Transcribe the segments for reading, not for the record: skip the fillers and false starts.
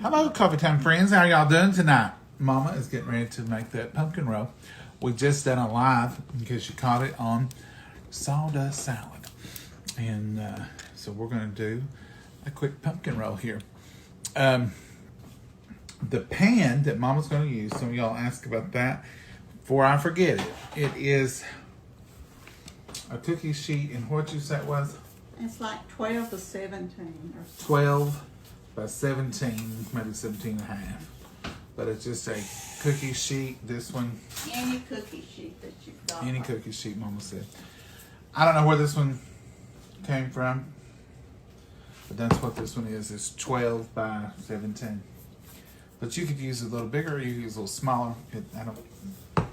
Hello, Coffee Time friends. How y'all doing tonight? Mama is getting ready to make that pumpkin roll. We just done a live because she caught it on sawdust salad. And so we're going to do a quick pumpkin roll here. The pan that Mama's going to use, some of y'all ask about that. Before I forget it, it is a cookie sheet, and what you said was? It's like 12 to 17 or so. 12 by 17, maybe 17 and a half. But it's just a cookie sheet. This one. Any cookie sheet that you've got. Any cookie sheet, Mama said. I don't know where this one came from, but that's what this one is. It's 12 by 17. But you could use it a little bigger, or you could use a little smaller. I don't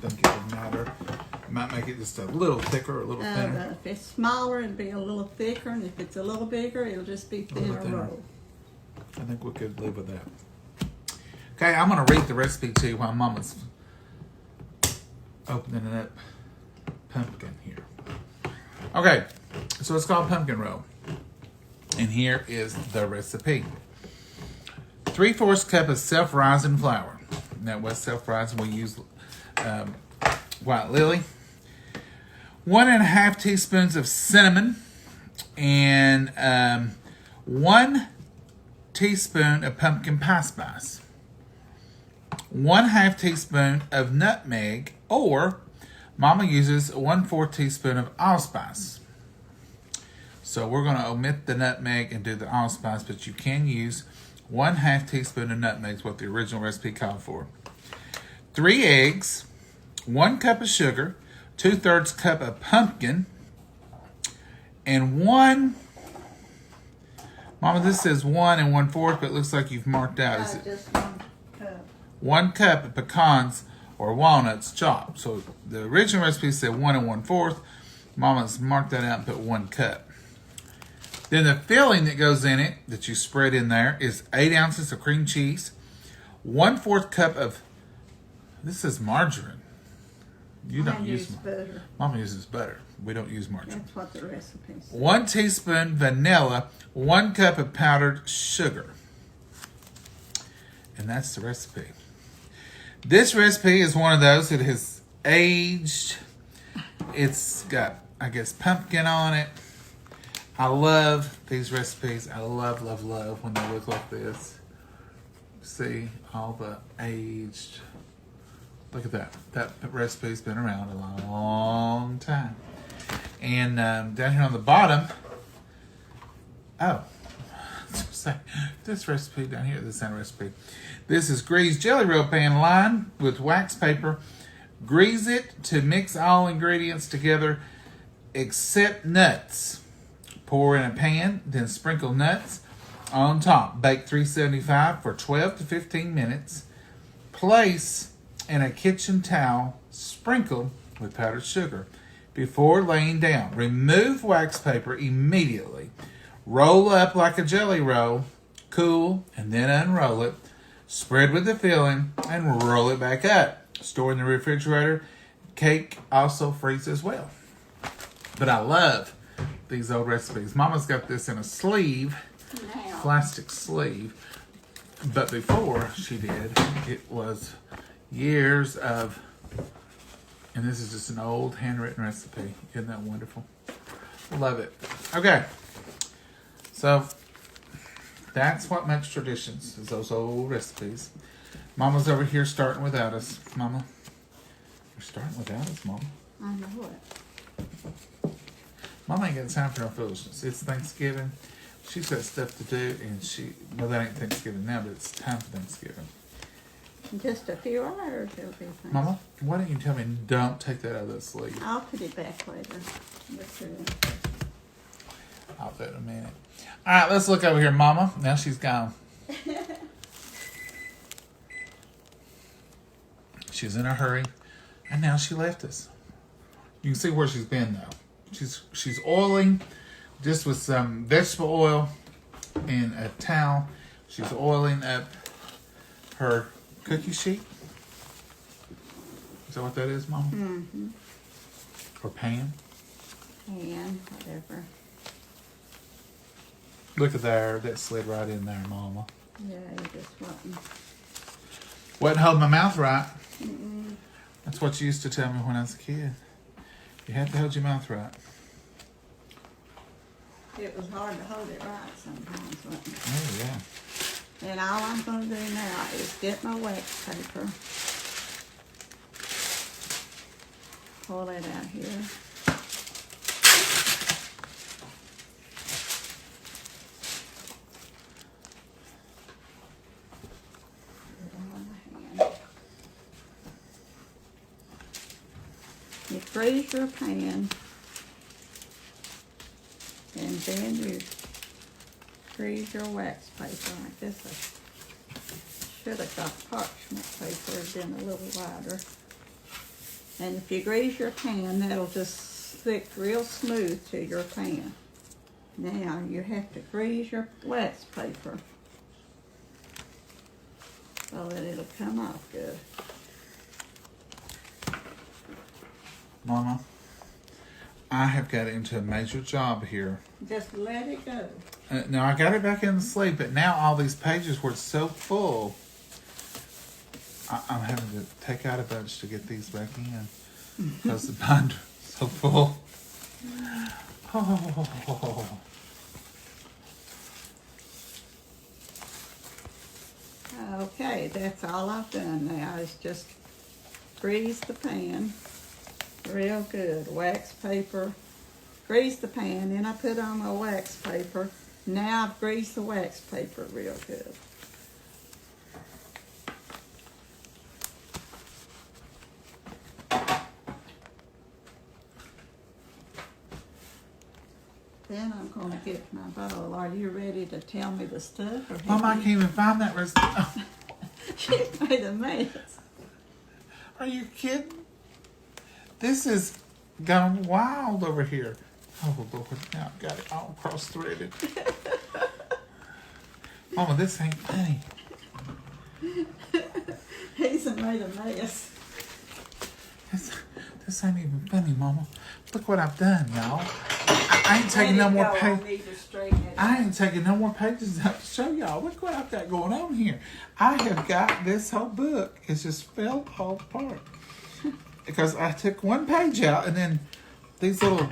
think it would matter. It might make it just a little thicker, or a little thinner. If it's smaller, it'll be a little thicker, and if it's a little bigger, it'll just be thinner roll. I think we could live with that. Okay, I'm going to read the recipe to you while Mama's opening up pumpkin here. Okay, so it's called pumpkin roll. And here is the recipe. 3/4 cup of self-rising flour. Now, what's self-rising? We use white lily. 1.5 teaspoons of cinnamon. And 1 teaspoon of pumpkin pie spice. 1/2 teaspoon of nutmeg, or Mama uses 1/4 teaspoon of allspice. So we're going to omit the nutmeg and do the allspice, but you can use 1/2 teaspoon of nutmeg, is what the original recipe called for. 3 eggs, 1 cup of sugar, 2/3 cup of pumpkin, and Mama, this says 1 1/4, but it looks like you've marked out. Is it just 1 cup? 1 cup of pecans or walnuts chopped. So the original recipe said 1 1/4. Mama's marked that out and put 1 cup. Then the filling that goes in it, that you spread in there, is 8 ounces of cream cheese, 1/4 cup of, this is margarine. You don't use butter. Mama uses butter. We don't use margarine. That's what the recipe says. 1 teaspoon vanilla, 1 cup of powdered sugar. And that's the recipe. This recipe is one of those that has aged. It's got, I guess, pumpkin on it. I love these recipes. I love when they look like this. See all the aged. Look at that. That recipe's been around a long time. And down here on the bottom, this recipe down here, this kind of recipe. This is greased jelly roll pan lined with wax paper. Grease it to mix all ingredients together except nuts. Pour in a pan, then sprinkle nuts on top. Bake 375 for 12 to 15 minutes. Place in a kitchen towel, sprinkle with powdered sugar. Before laying down, remove wax paper immediately. Roll up like a jelly roll, cool, and then unroll it. Spread with the filling and roll it back up. Store in the refrigerator. Cake also freezes well. But I love these old recipes. Mama's got this in a sleeve, plastic sleeve. But before she did, it was years of, and this is just an old handwritten recipe. Isn't that wonderful? Love it. Okay. So that's what makes traditions, is those old recipes. Mama's over here starting without us. Mama, you're starting without us, Mama. I know it. Mama ain't got time for no foolishness. It's Thanksgiving. She's got stuff to do, and that ain't Thanksgiving now, but it's time for Thanksgiving. In just a few hours, it'll be fine. Mama, why don't you tell me don't take that out of that sleeve? I'll put it back later. I'll do it in a minute. All right, let's look over here, Mama. Now she's gone. She's in a hurry, and now she left us. You can see where she's been, though. She's oiling, just with some vegetable oil and a towel. She's oiling up her cookie sheet. Is that what that is, Mama? Mm-hmm. Or pan? Pan, whatever. Look at there. That slid right in there, Mama. Yeah, you just something. Wasn't holding my mouth right. That's what you used to tell me when I was a kid. You have to hold your mouth right. It was hard to hold it right sometimes, wasn't it? Oh, yeah. And all I'm going to do now is get my wax paper. Pull it out here. Put it on my hand. You grease your pan, and then you grease your wax paper. I guess I should have got parchment paper, been a little wider. And if you grease your pan, that'll just stick real smooth to your pan. Now you have to grease your wax paper so that it'll come off good. Mama, I have got into a major job here. Just let it go. No, I got it back in the sleeve, but now all these pages were so full. I'm having to take out a bunch to get these back in because the binder's so full. Oh. Okay, that's all I've done now is just grease the pan real good. Wax paper. Grease the pan, then I put on my wax paper. Now I've greased the wax paper real good. Then I'm going to get my bowl. Are you ready to tell me the stuff? Or Mama, I can't even find that recipe. Oh, She made a mess. are you kidding? This is gone wild over here. Oh, Lord, now I've got it all cross-threaded. Mama, this ain't funny. He's made a mess. This ain't even funny, Mama. Look what I've done, y'all. I ain't taking no more pages. I ain't taking no more pages out to show y'all. Look what I've got going on here. I have got this whole book. It's just fell all apart. Because I took one page out and then these little...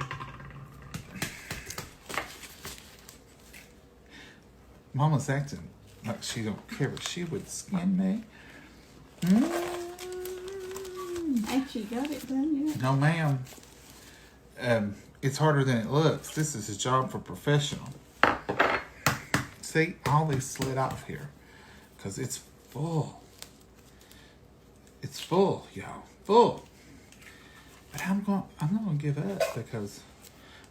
Mama's acting like she don't care, but she would skin me. Ain't you got it done yet? No, ma'am. It's harder than it looks. This is a job for professional. See, all these slid off here because it's full. It's full, y'all. Full. But I'm not gonna give up because,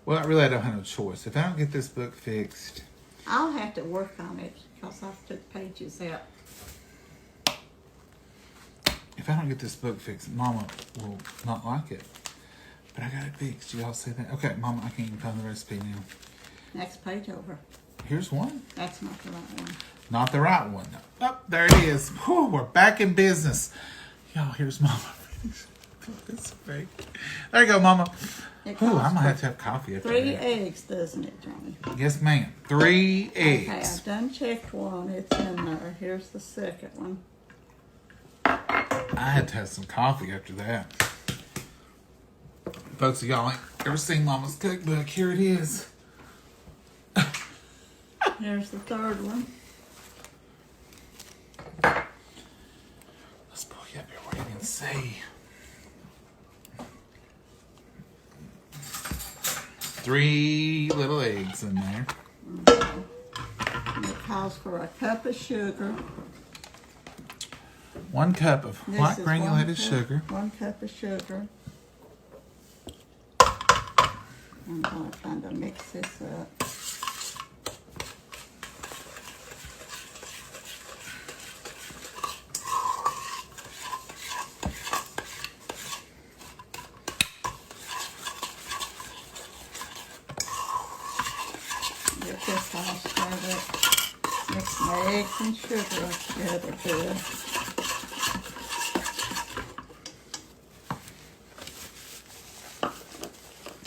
well, really I don't have no choice. If I don't get this book fixed, I'll have to work on it because I've took pages out. if I don't get this book fixed, Mama will not like it. But I got it fixed. Y'all see that? Okay, Mama, I can't even find the recipe now. Next page over. Here's one. That's not the right one. Not the right one. Oh, there it is. Whew, we're back in business. Y'all, here's Mama. It's fake. There you go, Mama. Ooh, I'm going to have coffee after 3 that. eggs, doesn't it, Johnny? Yes, ma'am. 3 eggs. Okay, I've done checked one. It's in there. Here's the second one. I had to have some coffee after that. Folks, y'all ain't ever seen Mama's cookbook. Here it is. Here's the third one. Let's pull you up here where you can see. 3 little eggs in there. Okay. And it calls for a cup of sugar. 1 cup of This white is granulated sugar. 1 cup of sugar. I'm going to kind of mix this up. Get this all stirred up. Mix my eggs and sugar up together good.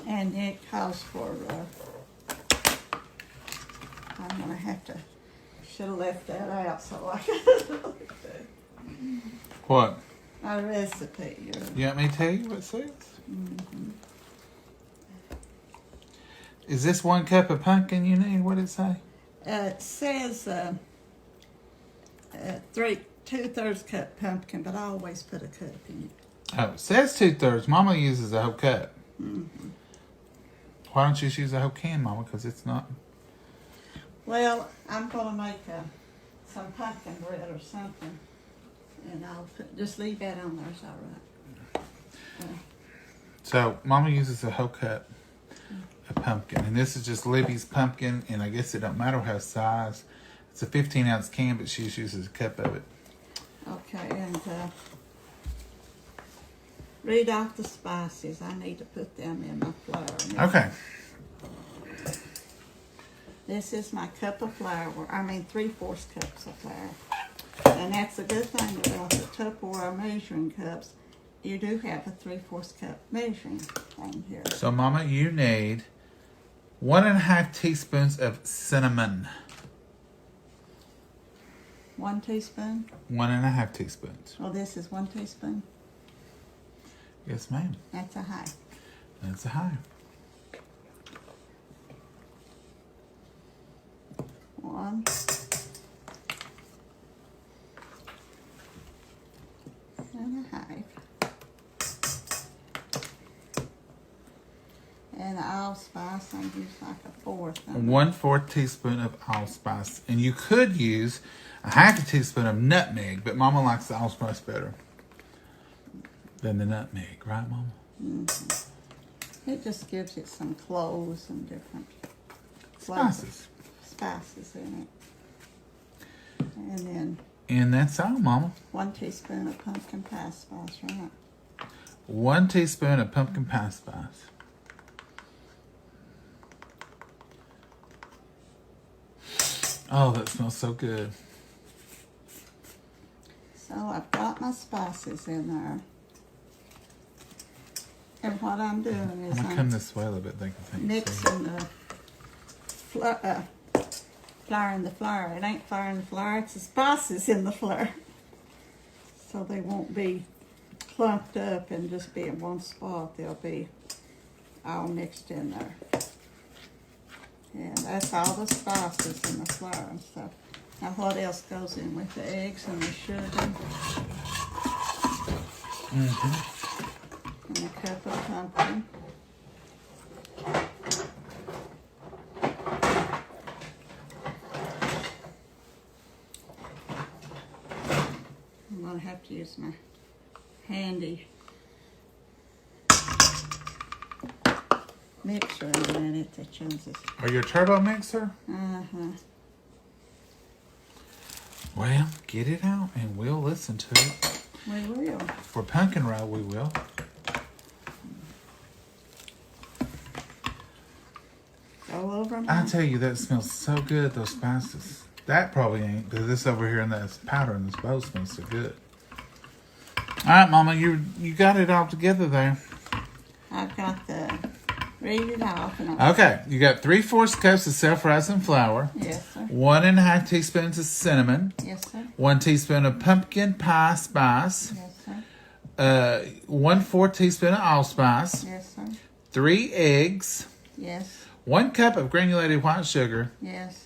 And it calls for, I'm going to have to should have left that out so I could look at What? my recipe. You want me to tell you what it says? Mm-hmm. Is this 1 cup of pumpkin you need? What did it say? It says 2/3 cup pumpkin, but I always put a cup in it. Oh, it says 2/3. Mama uses a whole cup. Mm-hmm. Why don't you just use a whole can, Mama? Because it's not. Well, I'm going to make some pumpkin bread or something, and I'll just leave that on there. It's all right. So, Mama uses a whole cup of pumpkin. And this is just Libby's pumpkin, and I guess it don't matter how size. It's a 15-ounce can, but she just uses a cup of it. Okay, and read off the spices. I need to put them in my flour. Okay. This is my cup of flour. 3/4 cups of flour. And that's a good thing about the Tupperware measuring cups. You do have a 3/4 cup measuring thing here. So, Mama, you need 1.5 teaspoons of cinnamon. 1 teaspoon? 1.5 teaspoons. Well, this is 1 teaspoon. Yes, ma'am. That's a high. That's a high. 1. And a half. And allspice, I use like a 1/4. 1/4 teaspoon of allspice. And you could use a 1/2 teaspoon of nutmeg, but Mama likes the allspice better than the nutmeg. Right, Mama? Mm-hmm. It just gives it some cloves and different spices in it. And then And that's all, Mama. 1 teaspoon of pumpkin pie spice, right? 1 teaspoon of pumpkin pie spice. Oh, that smells so good. So I've got my spices in there. And what I'm doing is I'm going to come this way a little bit. They can think. mixing the flour in the flour. It ain't flour in the flour, it's the spices in the flour. So they won't be clumped up and just be in one spot. They'll be all mixed in there. And that's all the spices in the flour and stuff. Now what else goes in with the eggs and the sugar? Mm-hmm. And a cup of pumpkin. I'm going to have to use my handy mixer in a minute that uses. Are you a turbo mixer? Uh-huh. Well, get it out and we'll listen to it. We will. For pumpkin roll, we will. Go over them. I tell you, that smells so good, those spices. That probably ain't, but this over here in this powder in this bowl smells so good. All right, Mama, you got it all together there. I've got the, read it off. And Okay, you got 3/4 cups of self-rising flour. Yes, sir. 1.5 teaspoons of cinnamon. Yes, sir. 1 teaspoon of pumpkin pie spice. Yes, sir. 1/4 teaspoon of allspice. Yes, sir. 3 eggs. Yes. 1 cup of granulated white sugar. Yes.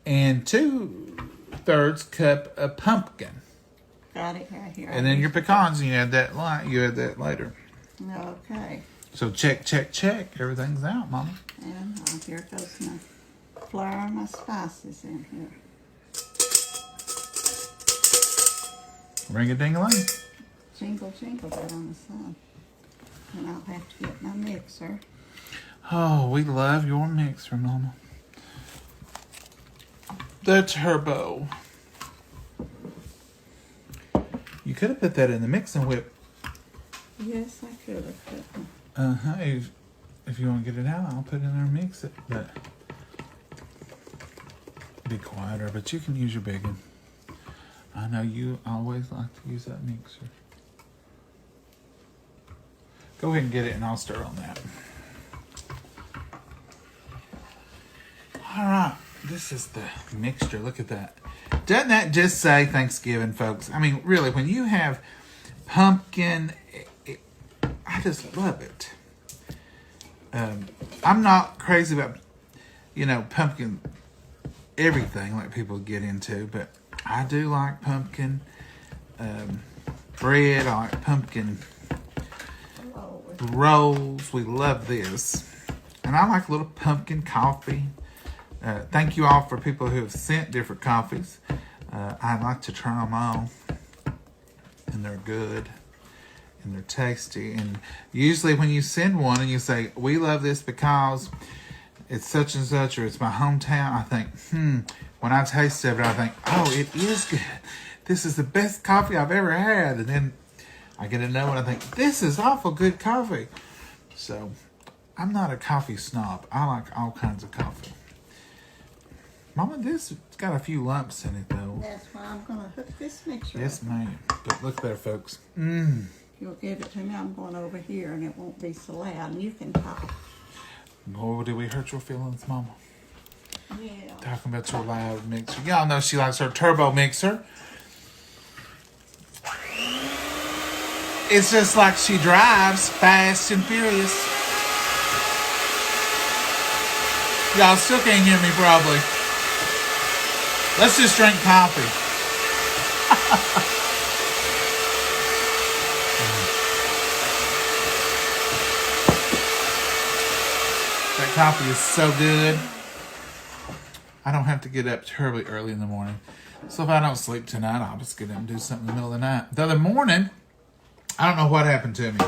And 2/3 cup of pumpkin. Got it right here. And then your pecans, and you add that later. Okay. So check. Everything's out, Mama. And here goes my flour and my spices in here. Ring-a-ding-a-ling. Jingle, jingle that on the side. And I'll have to get my mixer. Oh, we love your mixer, Mama. The turbo. You could have put that in the mixing whip. Yes, I could have put them. If you want to get it out, I'll put it in there and mix it. But be quieter. But you can use your big one. I know you always like to use that mixer. Go ahead and get it, and I'll stir on that. All right, this is the mixture. Look at that. Doesn't that just say Thanksgiving, folks? I mean, really, when you have pumpkin, I just love it. I'm not crazy about, pumpkin everything like people get into, but I do like pumpkin bread. I like pumpkin rolls. We love this. And I like a little pumpkin coffee. Thank you all for people who have sent different coffees. I'd like to try them all. And they're good. And they're tasty. And usually when you send one and you say, we love this because it's such and such, or it's my hometown, I think, when I taste it, I think, oh, it is good. This is the best coffee I've ever had. And then I get to know and I think, this is awful good coffee. So I'm not a coffee snob. I like all kinds of coffee. Mama, this got a few lumps in it, though. That's why I'm going to hook this mixer up. Yes, ma'am. But look there, folks. You'll give it to me. I'm going over here, and it won't be so loud, and you can talk. Oh, did we hurt your feelings, Mama? Yeah. Talking about your loud mixer. Y'all know she likes her turbo mixer. It's just like she drives fast and furious. Y'all still can't hear me, probably. Let's just drink coffee. That coffee is so good. I don't have to get up terribly early in the morning. So if I don't sleep tonight, I'll just get up and do something in the middle of the night. The other morning, I don't know what happened to me.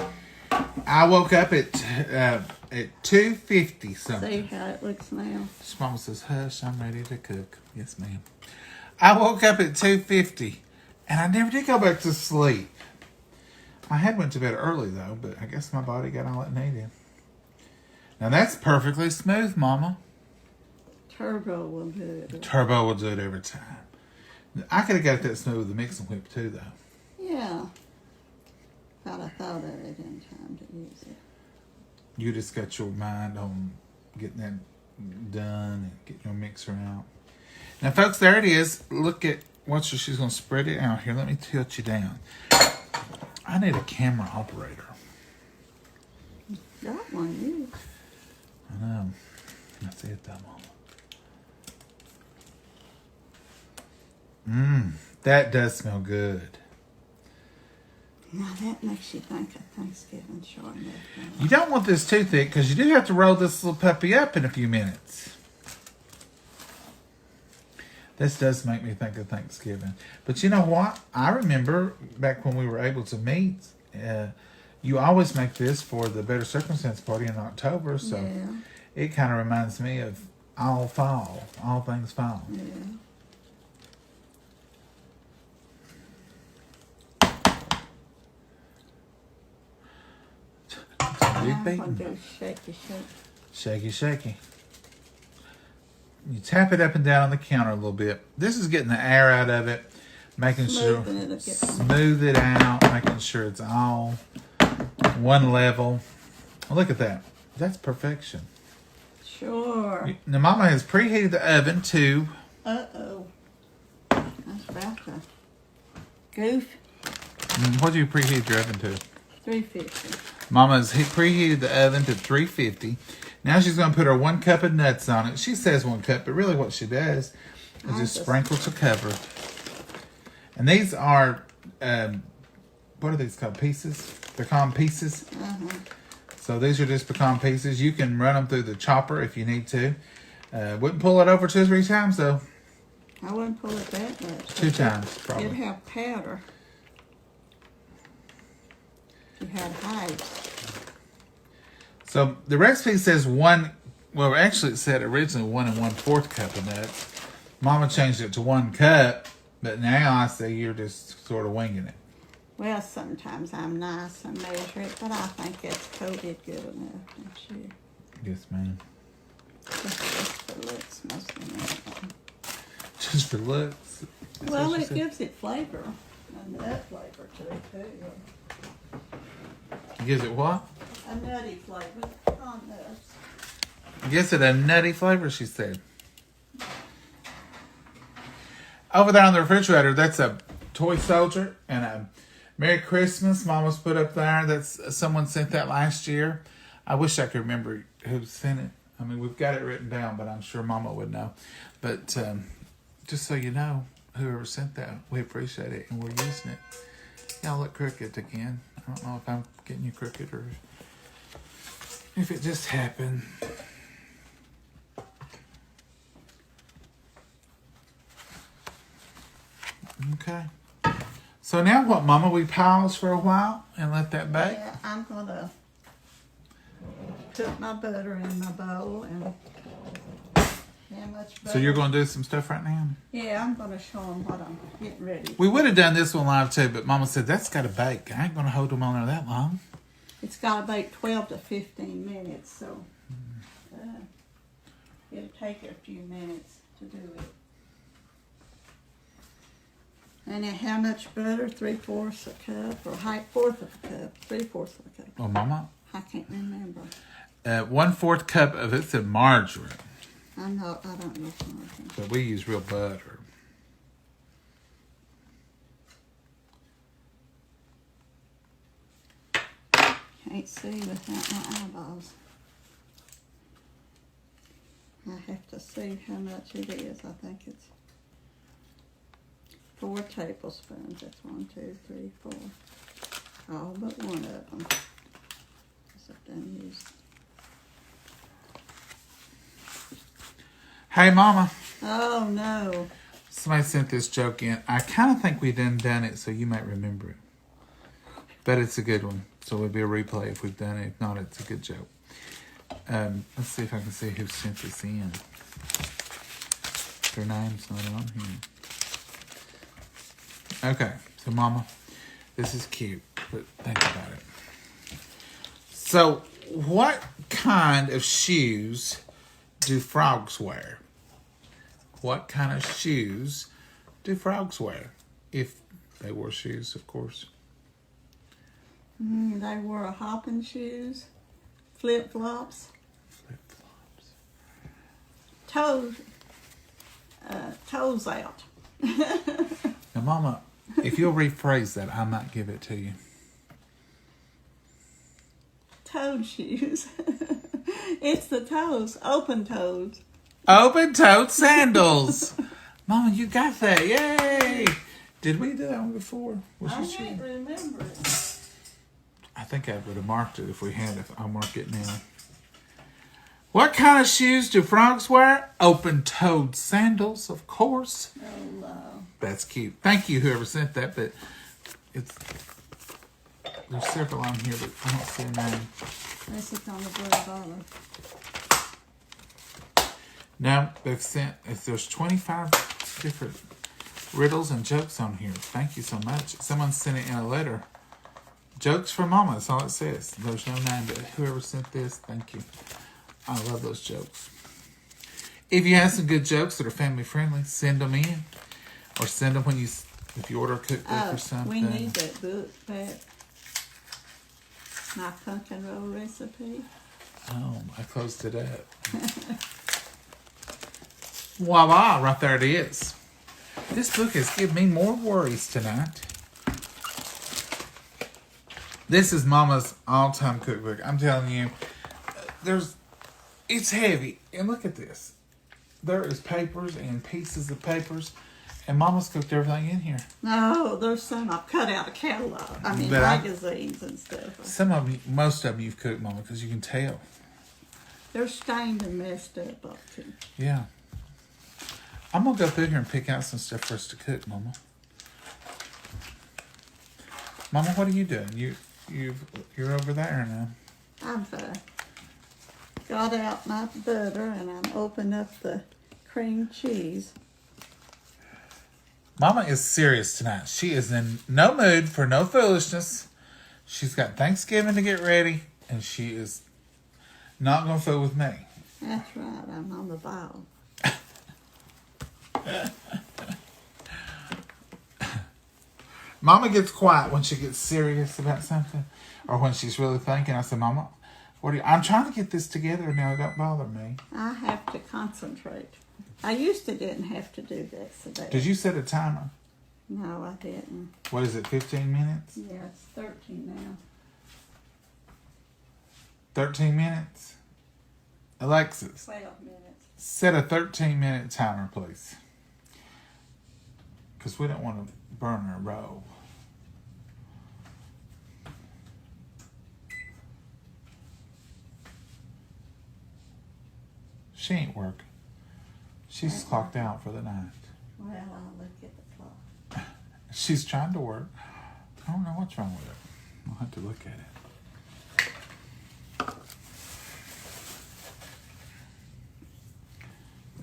I woke up at 2:50 something. See how it looks now. Mama says, hush, I'm ready to cook. Yes, ma'am. I woke up at 2:50, and I never did go back to sleep. My head went to bed early, though, but I guess my body got all it needed. Now, that's perfectly smooth, Mama. Turbo will do it. Turbo will do it every time. I could have got that smooth with the mixing whip, too, though. Yeah. But I thought of it in time to use it. You just got your mind on getting that done and getting your mixer out. Now, folks, there it is. Look at what she's going to spread it out here. Let me tilt you down. I need a camera operator. Got one, you. I know. That's it, though, Mama. That does smell good. Now that makes you think of Thanksgiving, sure enough. You don't want this too thick because you do have to roll this little puppy up in a few minutes. This does make me think of Thanksgiving. But you know what? I remember back when we were able to meet, you always make this for the Better Circumstance Party in October. So it kind of reminds me of all fall, all things fall. Yeah. Big beating. Do shaky, shake. Shaky, shaky. You tap it up and down on the counter a little bit. This is getting the air out of it, making sure smooth it out, making sure it's all one level. Oh, look at that. That's perfection. Sure. Now, Mama has preheated the oven to. Uh-oh. That's about to goof. What do you preheat your oven to? 350. Mama's preheated the oven to 350. Now she's going to put her 1 cup of nuts on it. She says 1 cup, but really what she does is just sprinkle to cover. And these are, what are these called? Pieces? Pecan pieces. Uh-huh. So these are just pecan pieces. You can run them through the chopper if you need to. Wouldn't pull it over 2 or 3 times, though. I wouldn't pull it that much. 2 times, probably. It'd have powder. You had hives. So the recipe says 1, well, actually it said originally 1 1/4 cup of nuts. Mama changed it to 1 cup, but now I say you're just sort of winging it. Well, sometimes I'm nice and measure it, but I think it's coated good enough, don't you? Yes, ma'am. Just for looks, most of them. Just for looks. Well, it gives it flavor, a nut flavor to it too. Gives it what? A nutty flavor on nuts. Gives it a nutty flavor, she said. over there on the refrigerator, that's a toy soldier and a Merry Christmas. Mama's put up there. That's someone sent that last year. I wish I could remember who sent it. I mean, we've got it written down, but I'm sure Mama would know. But just so you know, whoever sent that, we appreciate it, and we're using it. Y'all look crooked again. I don't know if I'm getting you crooked or if it just happened. Okay. So now what, Mama? We pause for a while and let that bake? Yeah, I'm going to put my butter in my bowl and how much butter. So you're going to do some stuff right now? Yeah, I'm going to show them what I'm getting ready. We would have done this one live too, but Mama said that's got to bake. I ain't going to hold them on there that long. It's got to bake 12 to 15 minutes, so it'll take a few minutes to do it. And then how much butter? 3/4 a cup, or 1/4 of a cup, 3/4 of a cup. Oh, Mama? I can't remember. 1/4 cup of it's in margarine, I don't know margarine. but we use real butter. Can't see without my eyeballs. I have to see how much it is. I think it's 4 tablespoons. That's 1, 2, 3, 4. All but one of them. Because I've done used. Hey, Mama. Oh no. Somebody sent this joke in. I kind of think we done it, so you might remember it. But it's a good one, so it'll be a replay if we've done it. If not, it's a good joke. Let's see if I can see who sent this in. Their name's not on here. Okay, so Mama, this is cute, but think about it. So, what kind of shoes do frogs wear? What kind of shoes do frogs wear? If they wore shoes, of course. They wore hopping shoes, flip-flops. Flip-flops. Toes out. Now, Mama, if you'll rephrase that, I might give it to you. Toed shoes. It's the toes, open toes. Open-toed sandals. Mama, you got that. Yay. Did we do that one before? I can't remember it. I think I would have marked it if we had it. I'll mark it now. What kind of shoes do frogs wear? Open-toed sandals, of course. Oh, no. That's cute. Thank you, whoever sent that, but there's several on here, but I don't see a name. This is on the blue bottle. Now, they've sent, there's 25 different riddles and jokes on here. Thank you so much. Someone sent it in a letter. Jokes for Mama, that's all it says. There's no name, but whoever sent this, thank you. I love those jokes. If you have some good jokes that are family friendly, send them in. Or send them if you order a cookbook or something. We need that book back. My pumpkin roll recipe. Oh, I closed it up. Voila, right there it is. This book has given me more worries tonight. This is Mama's all-time cookbook. I'm telling you, it's heavy. And look at this. There is papers and pieces of papers. And Mama's cooked everything in here. No, there's some I've cut out of catalog. Magazines and stuff. Most of them you've cooked, Mama, because you can tell. They're stained and messed up too. Yeah. I'm going to go through here and pick out some stuff for us to cook, Mama. Mama, what are you doing? You're over there now. I've got out my butter and I'm opening up the cream cheese. Mama is serious tonight. She is in no mood for no foolishness. She's got Thanksgiving to get ready, and she is not going to fool with me. That's right. I'm on the ball. Mama gets quiet when she gets serious about something or when she's really thinking. I said, Mama, I'm trying to get this together now. Don't bother me. I have to concentrate. I used to didn't have to do this today. Did you set a timer? No, I didn't. What is it, 15 minutes? Yeah, it's 13 now. 13 minutes? Alexis, 12 minutes. set a 13-minute timer, please. Because we don't want to burn our roll. She ain't working. She's clocked out for the night. Well, I'll look at the clock. She's trying to work. I don't know what's wrong with it. I'll have to look at it.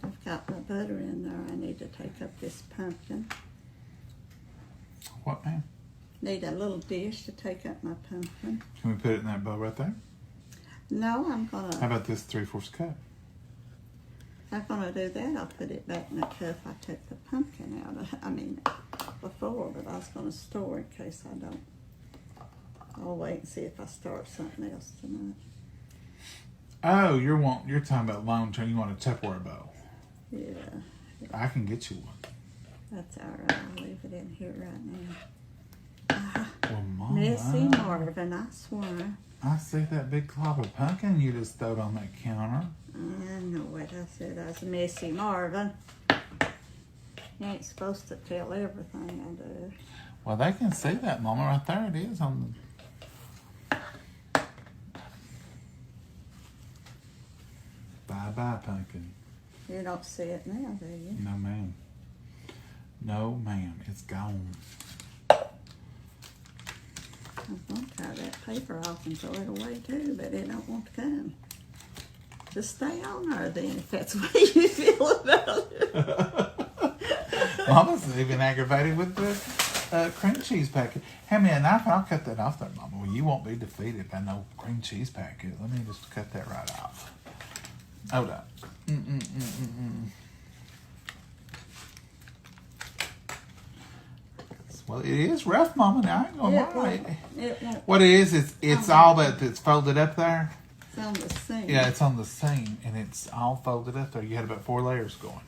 I've got my butter in there. I need to take up this pumpkin. What, ma'am? Need a little dish to take up my pumpkin. Can we put it in that bowl right there? No, I'm How gonna. about this 3/4 cup? I'm gonna do that. I'll put it back in the cup I took the pumpkin out of. Before, but I was gonna store in case I don't. I'll wait and see if I start something else tonight. Oh, you're talking about long term. You want a Tupperware bowl? Yeah, I can get you one. that's all right. I'll leave it in here right now. Well, Mama, Missy Marvin, I swear. I see that big glob of pumpkin you just throwed on that counter. I know what I said. I was Missy Marvin. You ain't supposed to tell everything I do. Well, they can see that, Mama. Right there it is on the... Bye-bye, pumpkin. You don't see it now, do you? No, ma'am. No, ma'am. It's gone. I'm going to try that paper off and throw it away too, but it don't want to come. Just stay on there then if that's the way you feel about it. Mama's even aggravated with the cream cheese packet. Hand me a knife and I'll cut that off there, Mama. Well, you won't be defeated by no cream cheese packet. Let me just cut that right off. Hold up. Well, it is rough, Mama. Now I ain't gonna lie. It won't. What it is, it's all that it's folded up there. It's on the seam. Yeah, it's on the seam, and it's all folded up there. You had about 4 layers going.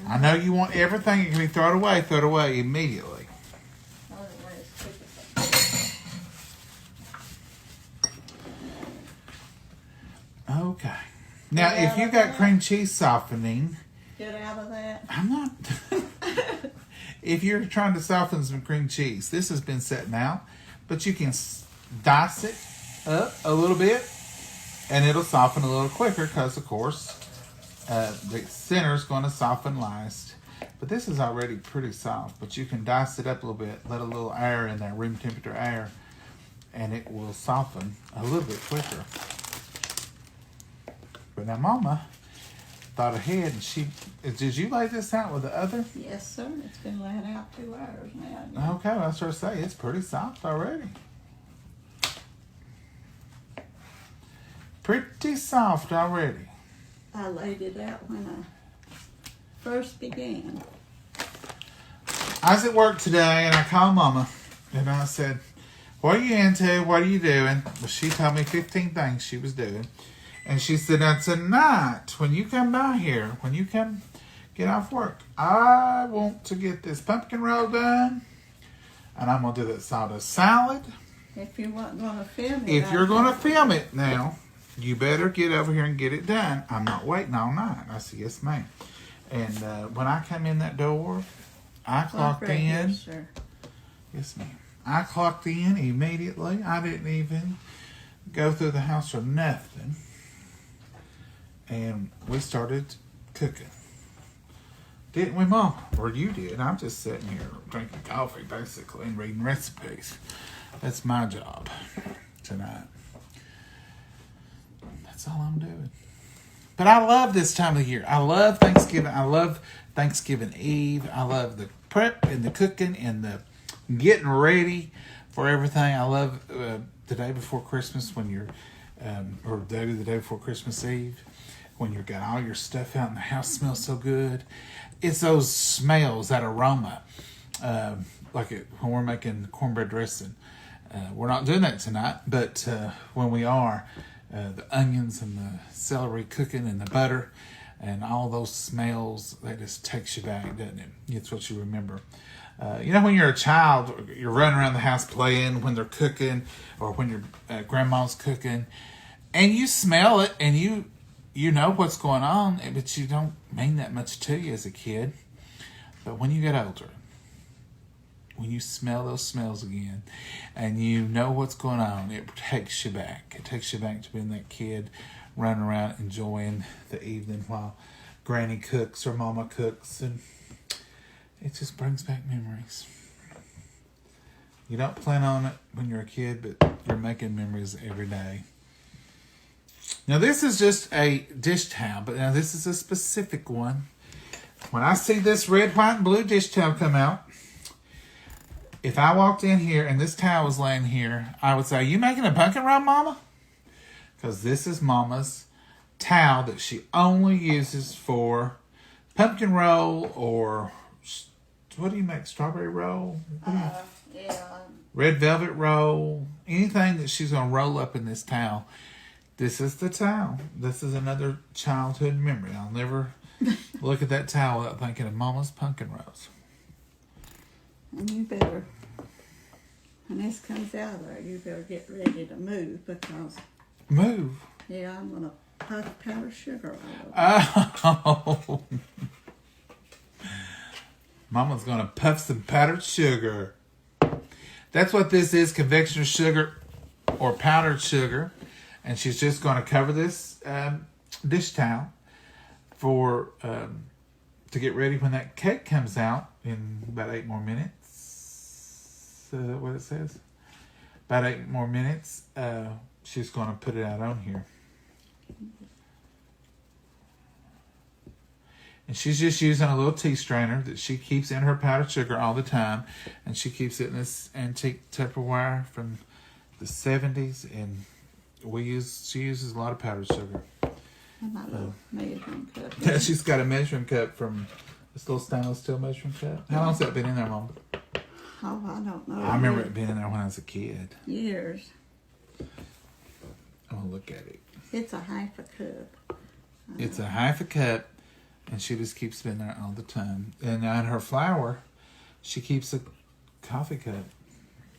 I know you want everything. It can be thrown away. Throw it away immediately. Otherwise, keep it. Okay. Now, if you got cream cheese softening, Get out of that. I'm not. If you're trying to soften some cream cheese, this has been setting out, but you can dice it up a little bit, and it'll soften a little quicker because, of course, the center is going to soften last. But this is already pretty soft, but you can dice it up a little bit, let a little air in there, room temperature air, and it will soften a little bit quicker. But now Mama thought ahead, and did you lay this out with the other? Yes, sir. It's been laid out 2 hours now. Okay, well, that's what I say. It's pretty soft already. Pretty soft already. I laid it out when I first began. I was at work today, and I called Mama, and I said, "What are you into? What are you doing?" Well, she told me 15 things she was doing. And she said, "Now tonight, when you come by here, when you come get off work, I want to get this pumpkin roll done, and I'm going to do that sawdust salad. If you weren't going to film it. If you're going to film it now, you better get over here and get it done. I'm not waiting all night." I said, "Yes, ma'am." And when I come in that door, I clocked in. Yes, sir. Yes, ma'am. I clocked in immediately. I didn't even go through the house or nothing. And we started cooking. Didn't we, Mom? Or you did. I'm just sitting here drinking coffee, basically, and reading recipes. That's my job tonight. That's all I'm doing. But I love this time of year. I love Thanksgiving. I love Thanksgiving Eve. I love the prep and the cooking and the getting ready for everything. I love the day before Christmas when you're, or the day before Christmas Eve, when you've got all your stuff out and the house smells so good. It's those smells, that aroma, when we're making cornbread dressing We're not doing that tonight, but when we are, the onions and the celery cooking and the butter and all those smells, that just takes you back, doesn't it? It's what you remember. You know, when you're a child, you're running around the house playing when they're cooking, or when your grandma's cooking, and you smell it, and you know what's going on, but you don't mean that much to you as a kid. But when you get older, when you smell those smells again, and you know what's going on, it takes you back. It takes you back to being that kid running around enjoying the evening while Granny cooks or Mama cooks, and it just brings back memories. You don't plan on it when you're a kid, but you're making memories every day. Now, this is just a dish towel, but now this is a specific one. When I see this red, white, and blue dish towel come out, if I walked in here and this towel was laying here, I would say, "You making a pumpkin roll, Mama?" Because this is Mama's towel that she only uses for pumpkin roll, or what do you make? Strawberry roll? Yeah. Red velvet roll. Anything that she's going to roll up in this towel. This is the towel. This is another childhood memory. I'll never look at that towel without thinking of Mama's pumpkin rolls. And you better, when this comes out there, you better get ready to move, because Move. yeah, I'm gonna puff powdered sugar all over. Oh. Mama's going to puff some powdered sugar. That's what this is, confectioner's sugar or powdered sugar. And she's just going to cover this dish towel for to get ready when that cake comes out in about 8 more minutes. Is that what it says? About 8 more minutes. She's going to put it out on here. And she's just using a little tea strainer that she keeps in her powdered sugar all the time. And she keeps it in this antique Tupperware from the 70s. And she uses a lot of powdered sugar. And my little measuring cup. Yeah, she's got a measuring cup from this little stainless steel measuring cup. How long's that been in there, Mom? Oh, I don't know. I remember it being in there when I was a kid. Years. I'm going to look at it. It's a half a cup. It's a half a cup, and she just keeps it in there all the time. And in her flour, she keeps a coffee cup.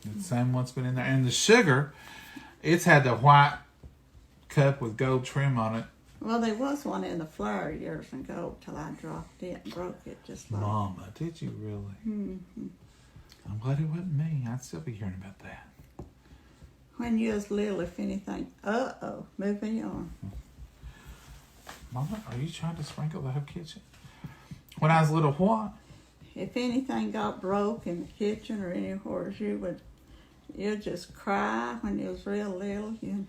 The same one's been in there. And the sugar, it's had the white cup with gold trim on it. Well, there was one in the flour years ago till I dropped it and broke it just like. Mama, did you really? Mm-hmm. I'm glad it wasn't me. I'd still be hearing about that. When you was little, if anything, moving on. Mama, are you trying to sprinkle the whole kitchen? When I was little, what? If anything got broke in the kitchen or anywhere, you'd just cry when you was real little, and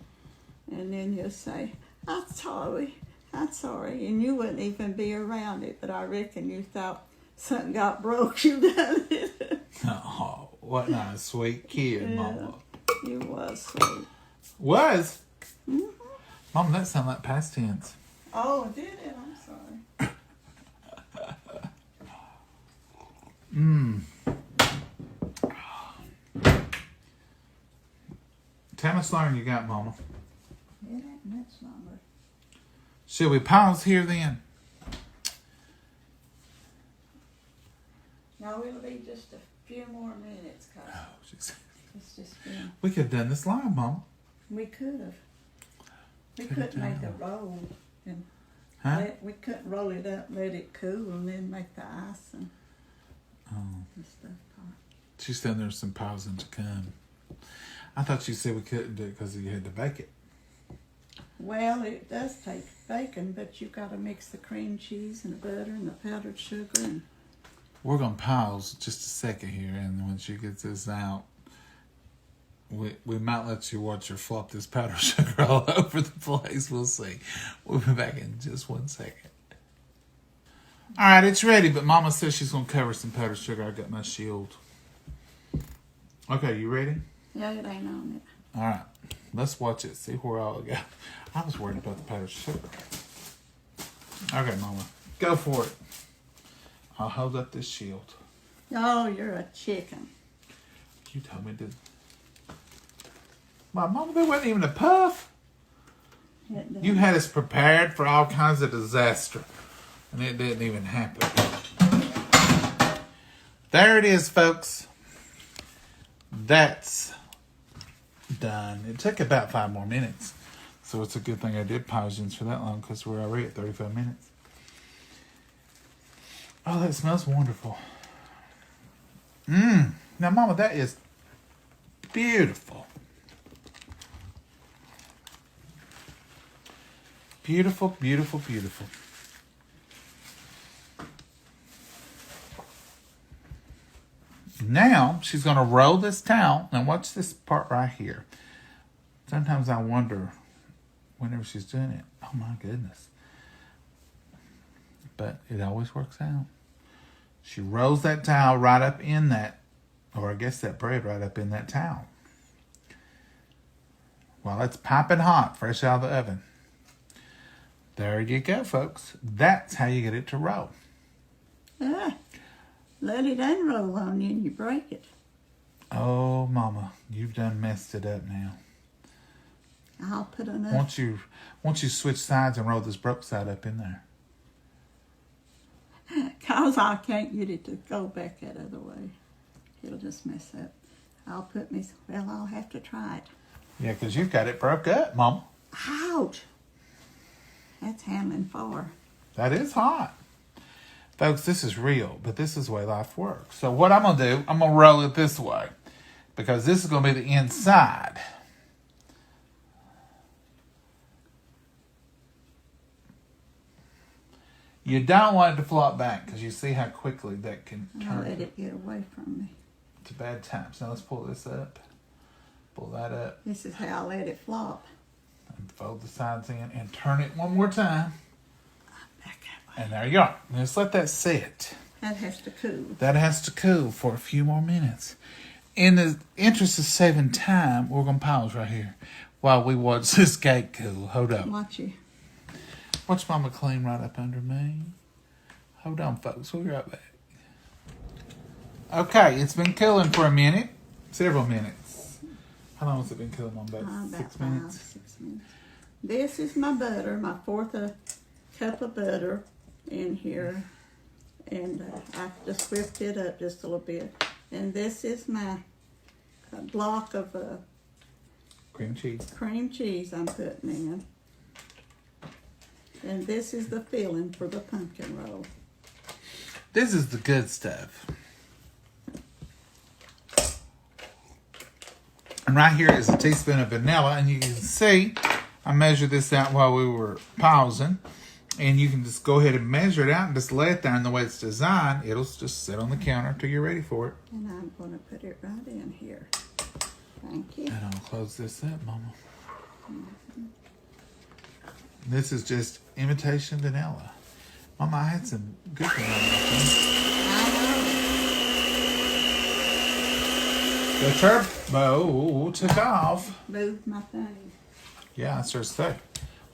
then you'd say, I'm sorry, and you wouldn't even be around it, but I reckon you thought something got broke, you done it. Oh, what not a sweet kid, Yeah. Mama. You was sweet. Was? Mm-hmm. Mom, that sounded like past tense. Oh, did it? I'm sorry. How much longer you got, Mama? It ain't much longer. Should we pause here then? No, it'll be just a few more minutes, cause Oh, jeez. it's just been. We could have done this live, Mama. We could have. We Could have couldn't make the done. roll, and Huh? we couldn't roll it up, let it cool, and then make the ice and stuff. She said there's some pausing to come. I thought you said we couldn't do it because you had to bake it. Well, it does take bacon, but you got to mix the cream cheese and the butter and the powdered sugar. And We're going to pause just a second here, and when she gets this out, we might let you watch her flop this powdered sugar all over the place. We'll see. We'll be back in just 1 second. All right, it's ready, but Mama says she's going to cover some powdered sugar. I got my shield. Okay, you ready? yeah, it ain't on it. All right, let's watch it, see where all it go. I was worried about the powdered sugar. Okay, Mama, go for it. I'll hold up this shield. Oh, you're a chicken. You told me to My mama, there wasn't even a puff. You had us prepared for all kinds of disaster. And it didn't even happen. There it is, folks. That's done. It took about 5 more minutes. So it's a good thing I did pause for that long because we're already at 35 minutes. Oh, that smells wonderful. Now, Mama, that is beautiful. Beautiful, beautiful, beautiful. Now, she's going to roll this towel. Now, watch this part right here. Sometimes I wonder, whenever she's doing it, oh my goodness. But it always works out. She rolls that towel right up in that, or I guess that bread right up in that towel. While it's piping hot, fresh out of the oven. There you go, folks. That's how you get it to roll. Let it unroll on you and you break it. Oh, Mama, you've done messed it up now. I'll put enough. Won't you switch sides and roll this broke side up in there? Because I can't get it to go back that other way. It'll just mess up. I'll have to try it. Yeah, because you've got it broke up, Mama. Ouch! That's handling 4. That is hot. Folks, this is real, but this is the way life works. So what I'm going to do, I'm going to roll it this way. Because this is going to be the inside. You don't want it to flop back because you see how quickly that can turn. I'll let it get away from me. It's a bad time. So let's pull this up. Pull that up. This is how I let it flop. And fold the sides in and turn it one more time. Back that way. And there you are. Just let that sit. That has to cool. That has to cool for a few more minutes. In the interest of saving time, we're going to pause right here while we watch this cake cool. Hold up. Watch Mama clean right up under me. Hold on, folks. We'll be right back. Okay, it's been cooling for a minute. Several minutes. How long has it been cooling on? About 6 minutes? 6 minutes. This is my butter, my 4th cup of butter in here. And I just whipped it up just a little bit. And this is my block of cream cheese. Cream cheese I'm putting in. And this is the filling for the pumpkin roll. This is the good stuff. And right here is a teaspoon of vanilla. And you can see, I measured this out while we were pausing. And you can just go ahead and measure it out and just lay it down the way it's designed. It'll just sit on the counter until you're ready for it. And I'm going to put it right in here. Thank you. And I'll close this up, Mama. Mm-hmm. This is just imitation vanilla. Mama, I had some good vanilla. The turbo took off. Moved my thing. Yeah, I sure say.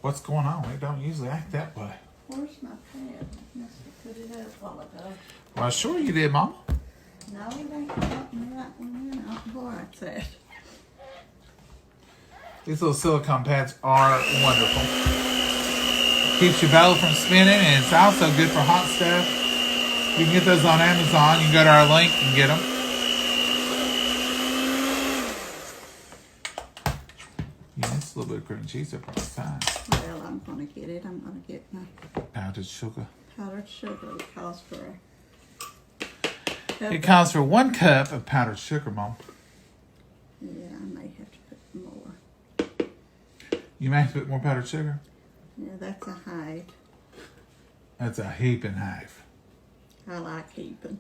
What's going on? It don't usually act that way. Where's my pad? I must have put it up a while ago. Well, sure you did, Mama. No, it ain't putting the right one in. I don't know where it's at. These little silicone pads are wonderful. Keeps your bowl from spinning, and it's also good for hot stuff. You can get those on Amazon. You can go to our link and get them. Yeah, it's a little bit of cream cheese up on the side. Well, I'm going to get it. I'm going to get my Powdered sugar. powdered sugar. It calls for It calls for 1 cup of powdered sugar, Mom. Yeah, I may have to put more. You may have to put more powdered sugar. Yeah, that's a half. That's a heaping half. I like heaping.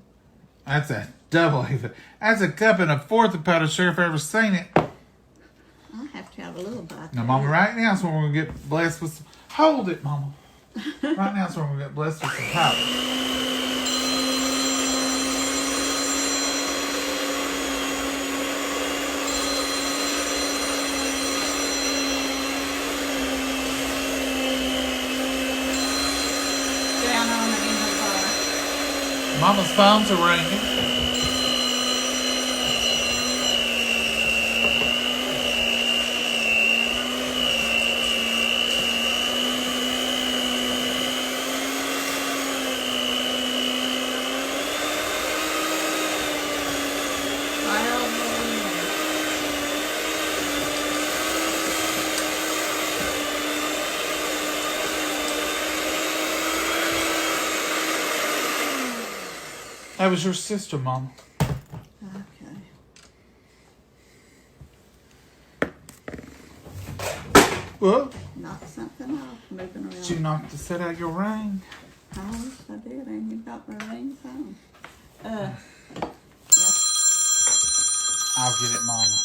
That's a double heaping. That's a cup and a 1/4 of powdered sugar if I've ever seen it. I have to have a little bite. Now, Mama, right now is when we're going to get blessed with some... Hold it, Mama. Right now is when we're going to get blessed with some powder. Down on it in the bar. Mama's phones are ringing. That was your sister, Mama. Okay. Well, Knock something off, moving around. did you knock the set out your ring? I wish I did, and you got my rings on. Yep. I'll get it, Mama.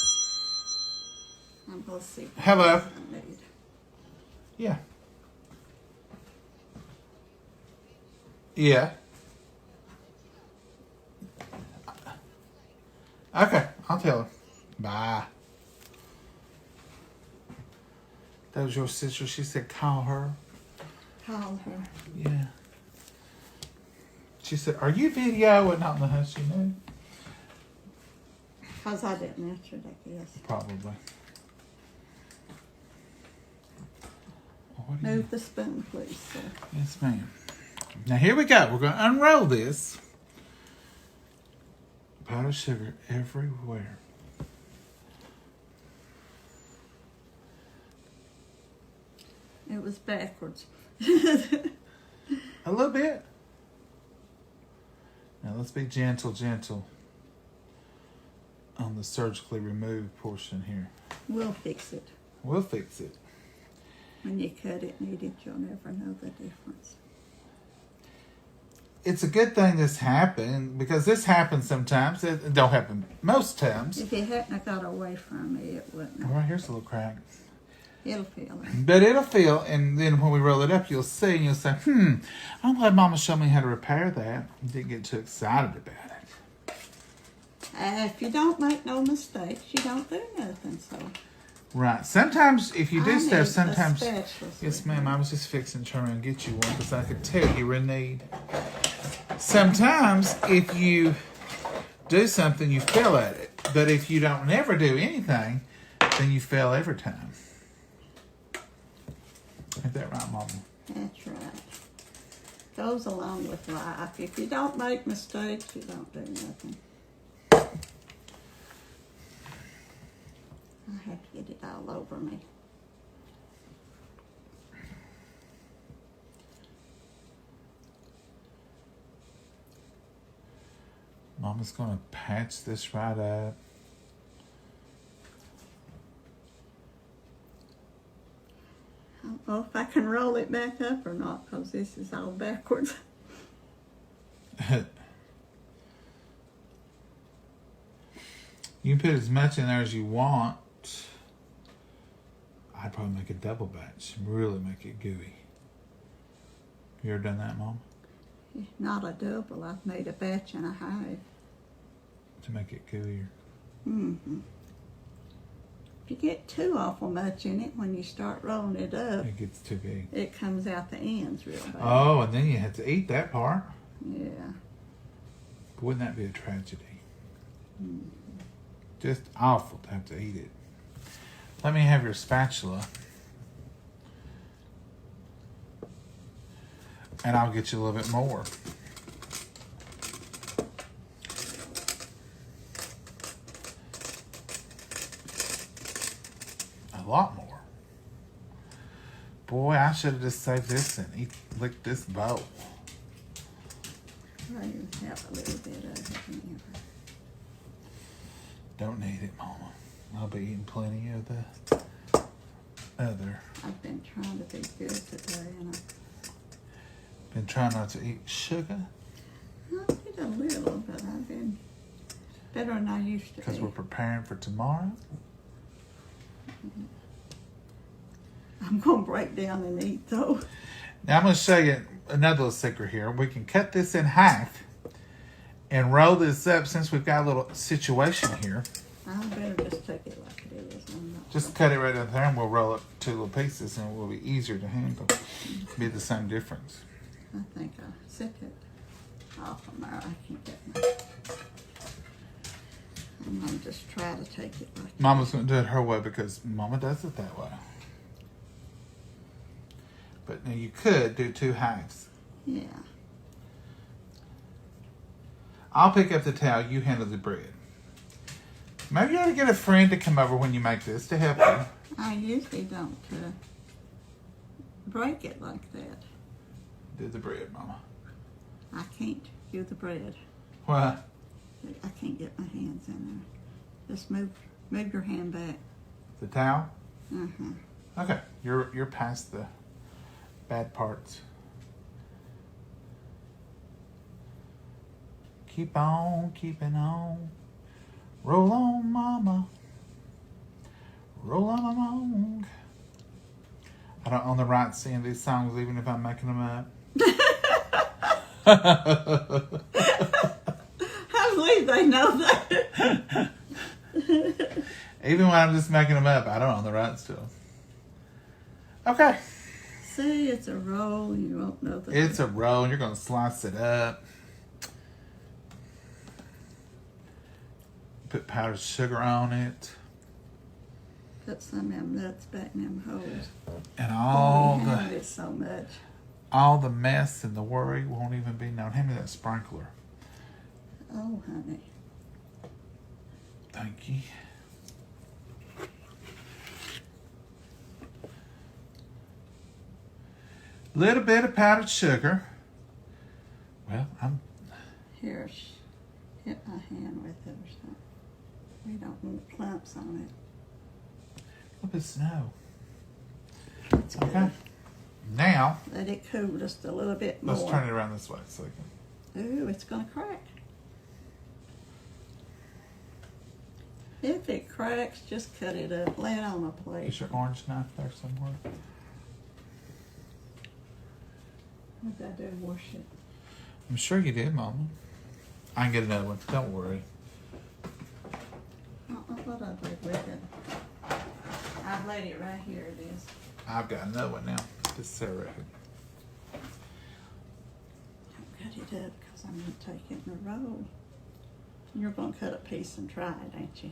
I'm gonna see. what Hello. else I need. Yeah. Yeah. Okay, I'll tell her. Bye. That was your sister. She said call her. Call her. Yeah. She said, are you videoing? I don't know how she knew. Because I didn't answer it, I guess. Probably. What do you- Move the spoon, please, sir. Yes, ma'am. Now here we go. We're going to unroll this. Powdered sugar everywhere. It was backwards. A little bit. Now let's be gentle on the surgically removed portion here. We'll fix it. We'll fix it. When you cut it needed, you'll never know the difference. It's a good thing this happened because this happens sometimes. It don't happen most times. If it hadn't have got away from me, it wouldn't. All right, here's a little crack. It'll feel it. But it'll feel, and then when we roll it up, you'll see, and you'll say, I'm glad Mama showed me how to repair that. Didn't get too excited about it. If you don't make no mistakes, you don't do nothing, so. Right. Sometimes, if you do I stuff, need a sometimes... spatula, Yes, sweetheart. ma'am. I was just fixing to try and get you one because I could tell you were in need. Sometimes, if you do something, you fail at it. But if you don't never do anything, then you fail every time. Ain't that right, Mama? That's right. Goes along with life. If you don't make mistakes, you don't do nothing. I have to get it all over me. Mama's going to patch this right up. I don't know if I can roll it back up or not because this is all backwards. You can put as much in there as you want. I'd probably make a double batch. Really make it gooey. You ever done that, Mom? Not a double. I've made a batch and a half. To make it gooier. Mm-hmm. If you get too awful much in it, when you start rolling it up, It gets too big. it comes out the ends real bad. Oh, and then you have to eat that part. Yeah. Wouldn't that be a tragedy? Mm-hmm. Just awful to have to eat it. Let me have your spatula. And I'll get you a little bit more. A lot more. Boy, I should have just saved this and licked this bowl. I even have a little bit of it in here. Don't need it, Mama. I'll be eating plenty of the other. I've been trying to be good today, and Been trying not to eat sugar I did a little, but I've been better than I used to because be. we're preparing for tomorrow. I'm going to break down and eat, though. Now I'm going to show you another little secret here. We can cut this in half and roll this up since we've got a little situation here. I better just take it like it is. I'm not Just cut it right up there and we'll roll up two little pieces and it will be easier to handle. Be the same difference. I think I'll set it off from there. I can get my... I'm going to just try to take it like Mama's going to do it her way because Mama does it that way. But now you could do two halves. Yeah. I'll pick up the towel, you handle the bread. Maybe you ought to get a friend to come over when you make this to help you. I usually don't break it like that. Do the bread, Mama. I can't do the bread. What? I can't get my hands in there. Just move your hand back. The towel? Uh-huh. Okay, you're past the bad parts. Keep on keeping on. Roll on, mama. Roll on along. I don't own the right to sing these songs even if I'm making them up. I believe they know that. Even when I'm just making them up, I don't own the rights to them. Okay. See, it's a roll. You won't know that. It's a roll. You're going to slice it up. Put powdered sugar on it. Put some of them nuts back in them holes. And I hate it so much. all the mess and the worry won't even be known. Hand me that sprinkler. Oh, honey. Thank you. Little bit of powdered sugar. Well, Here, hit my hand with it or something. We don't want clumps on it. a little bit of snow. Okay. Now, Let it cool just a little bit more. let's turn it around this way so we can. Ooh, it's gonna crack. If it cracks, just cut it up. Lay it on a plate. Is your orange knife there somewhere? What did I do? Wash it. I'm sure you did, Mama. I can get another one. Don't worry. What I did with it. I've laid it right here. It is. I've got another one now. This is Sarah. Don't cut it up because I'm going to take it in a roll. You're going to cut a piece and try it, ain't you?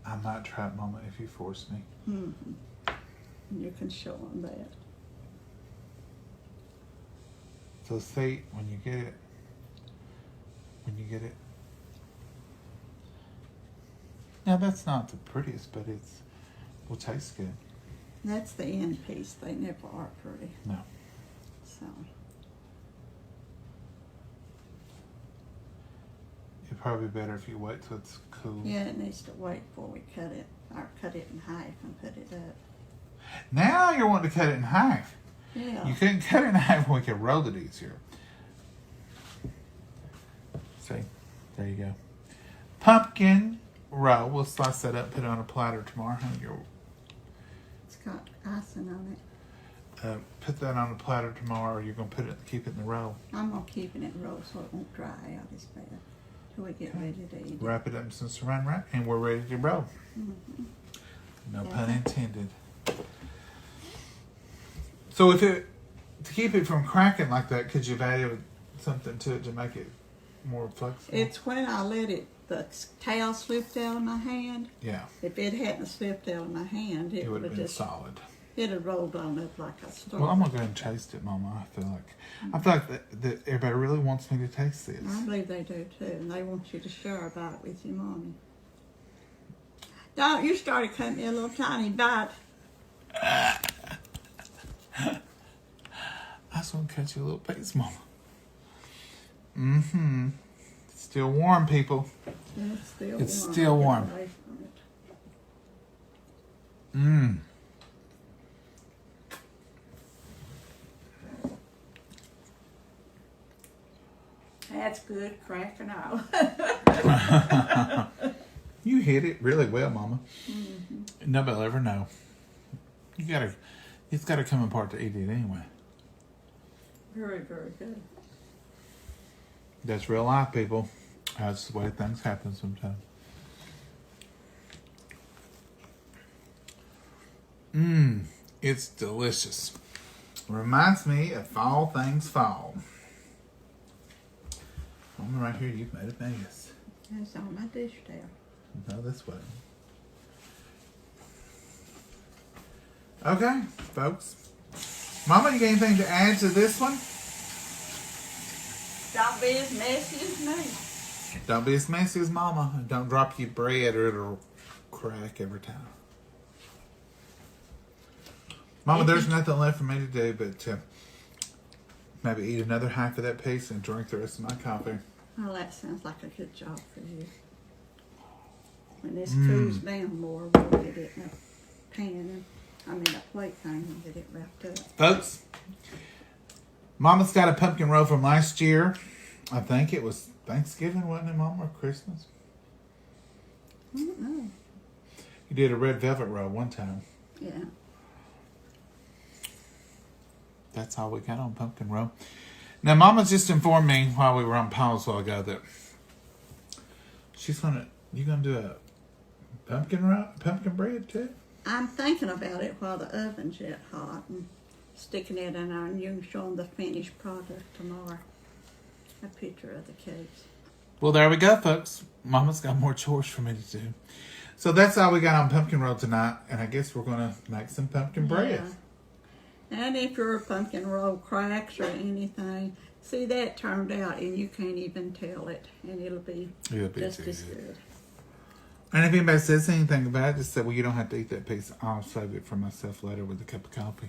I might try it, Mama, if you force me. Mm-hmm. You can show them that. So see, when you get it, now that's not the prettiest, but it's will taste good. That's the end piece. They never are pretty. No. So, It'd probably be better if you wait till it's cool. yeah, it needs to wait before we cut it. Or cut it in half and put it up. Now you're wanting to cut it in half. Yeah. You couldn't cut it in half when we could roll it easier. See, there you go. Pumpkin roll. We'll slice that up, put it on a platter tomorrow. Honey, It's got icing on it. put that on a platter tomorrow, or you're gonna keep it in the roll. I'm going to keep it in roll so it won't dry out as bad till we get ready to eat it. Wrap it up in some saran wrap, and we're ready to roll. Mm-hmm. No Yeah. pun intended. So to keep it from cracking like that, could you have added something to it to make it more flexible? It's when I let it, the towel slipped out of my hand. Yeah, If it hadn't slipped out of my hand, it it would would have been just, solid. it'd have rolled on up like a star. Well, I'm gonna go ahead and taste it, Mama. I feel like that everybody really wants me to taste this. I believe they do too, and they want you to share about it with your mommy. Don't you started cutting me a little tiny bite. I just want to cut you a little piece, Mama. Mm-hmm. Still warm, people. It's still warm. It's still warm. Get away from it. Mmm. That's good, cracking out. You hit it really well, Mama. Mm-hmm. Nobody will ever know. It's gotta come apart to eat it anyway. Very, very good. That's real life, people. That's the way things happen sometimes. Mmm, it's delicious. Reminds me of fall things fall. Mama, right here, you've made a mess. That's on my dish towel. No, this way. Okay, folks. Mama, you got anything to add to this one? Don't be as messy as me. Don't be as messy as Mama. And don't drop your bread or it'll crack every time. Mama, there's nothing left for me to do but maybe eat another half of that piece and drink the rest of my coffee. Well, that sounds like a good job for you. When this cools down more, we'll get it in a pan, a plate thing, and get it wrapped up. Folks, Mama's got a pumpkin roll from last year. I think it was Thanksgiving, wasn't it, Mama, or Christmas? I don't know. You did a red velvet roll one time. Yeah. That's all we got on pumpkin roll. Now, Mama just informed me while we were on pause a while ago that you're gonna do a pumpkin bread too. I'm thinking about it while the oven's yet hot and sticking it in there, and you can show them the finished product tomorrow. A picture of the cakes. Well, there we go, folks. Mama's got more chores for me to do. So that's all we got on pumpkin roll tonight, and I guess we're gonna make some pumpkin bread. Yeah. And if your pumpkin roll cracks or anything, see, that turned out and you can't even tell it, and it'll be just as good. And if anybody says anything about it, just say, well, you don't have to eat that piece. I'll save it for myself later with a cup of coffee.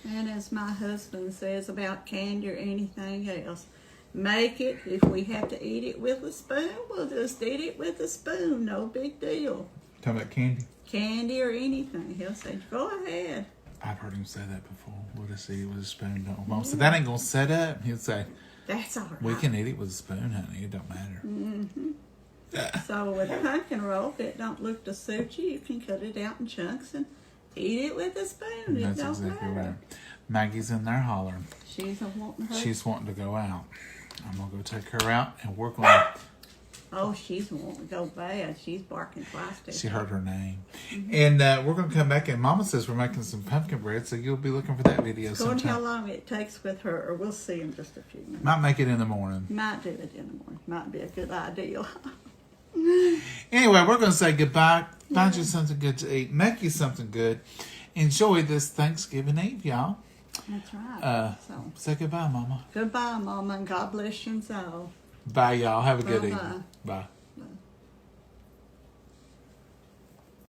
And as my husband says about candy or anything else, make it. If we have to eat it with a spoon, we'll just eat it with a spoon. No big deal. Talking about candy? Candy or anything. He'll say, go ahead. I've heard him say that before. We'll just eat it with a spoon, don't we? Mom said, that ain't going to set up. He'll say, that's all right. We can eat it with a spoon, honey. It don't matter. Mm-hmm. So with pumpkin roll, if it don't look to suit you, you can cut it out in chunks and eat it with a spoon. That's exactly right. Maggie's in there hollering. She's wanting her. She's wanting to go out. I'm going to go take her out and work on it. Oh, she's wanting to go bad. She's barking twice today. She heard her name. Mm-hmm. And we're going to come back, and Mama says we're making some pumpkin bread, so you'll be looking for that video sometime. How long it takes with her, or we'll see in just a few minutes. Might make it in the morning. Might do it in the morning. Might be a good idea. Anyway, we're going to say goodbye. Find you something good to eat. Make you something good. Enjoy this Thanksgiving Eve, y'all. That's right. Say goodbye, Mama. Goodbye, Mama, and God bless you all. Bye, y'all. Have a good evening. Bye.